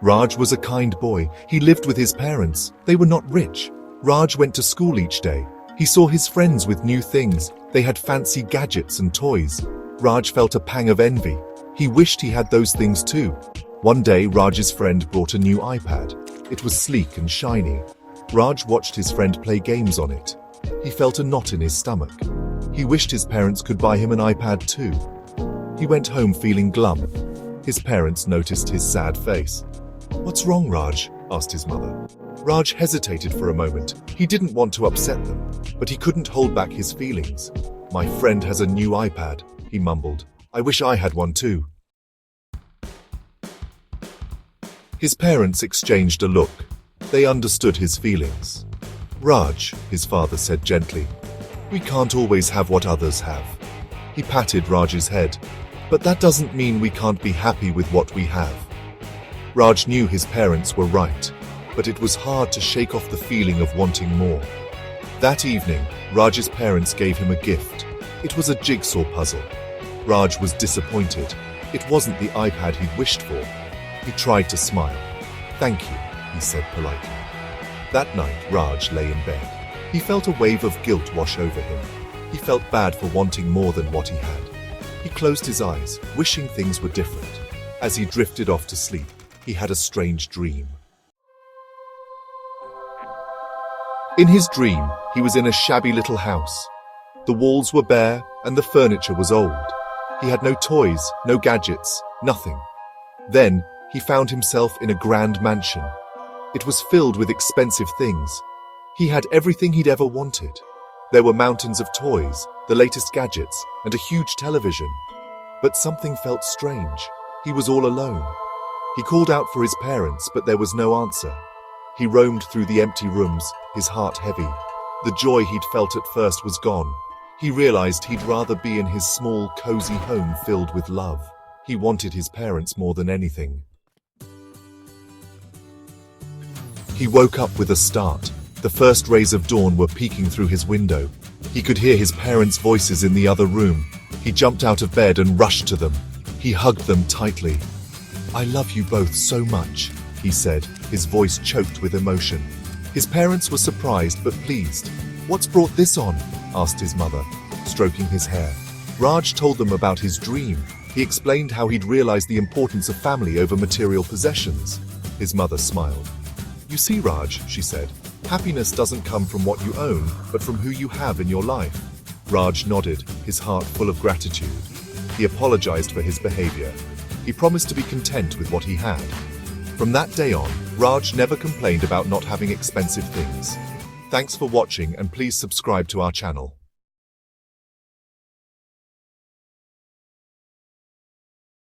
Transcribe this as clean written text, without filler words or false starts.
Raj was a kind boy. He lived with his parents. They were not rich. Raj went to school each day. He saw his friends with new things. They had fancy gadgets and toys. Raj felt a pang of envy. He wished he had those things too. One day, Raj's friend brought a new iPad. It was sleek and shiny. Raj watched his friend play games on it. He felt a knot in his stomach. He wished his parents could buy him an iPad too. He went home feeling glum. His parents noticed his sad face. "What's wrong, Raj?" asked his mother. Raj hesitated for a moment. He didn't want to upset them, but he couldn't hold back his feelings. "My friend has a new iPad," he mumbled. "I wish I had one too." His parents exchanged a look. They understood his feelings. "Raj," his father said gently, "we can't always have what others have." He patted Raj's head. "But that doesn't mean we can't be happy with what we have." Raj knew his parents were right, but it was hard to shake off the feeling of wanting more. That evening, Raj's parents gave him a gift. It was a jigsaw puzzle. Raj was disappointed. It wasn't the iPad he'd wished for. He tried to smile. "Thank you," he said politely. That night, Raj lay in bed. He felt a wave of guilt wash over him. He felt bad for wanting more than what he had. He closed his eyes, wishing things were different. As he drifted off to sleep, he had a strange dream. In his dream, he was in a shabby little house. The walls were bare and the furniture was old. He had no toys, no gadgets, nothing. Then, he found himself in a grand mansion. It was filled with expensive things. He had everything he'd ever wanted. There were mountains of toys, the latest gadgets, and a huge television. But something felt strange. He was all alone. He called out for his parents, but there was no answer. He roamed through the empty rooms, his heart heavy. The joy he'd felt at first was gone. He realized he'd rather be in his small, cozy home filled with love. He wanted his parents more than anything. He woke up with a start. The first rays of dawn were peeking through his window. He could hear his parents' voices in the other room. He jumped out of bed and rushed to them. He hugged them tightly. "I love you both so much," he said, his voice choked with emotion. His parents were surprised but pleased. "What's brought this on?" asked his mother, stroking his hair. Raj told them about his dream. He explained how he'd realized the importance of family over material possessions. His mother smiled. "You see, Raj," she said, "happiness doesn't come from what you own, but from who you have in your life." Raj nodded, his heart full of gratitude. He apologized for his behavior. He promised to be content with what he had. From that day on, Raj never complained about not having expensive things. Thanks for watching and please subscribe to our channel.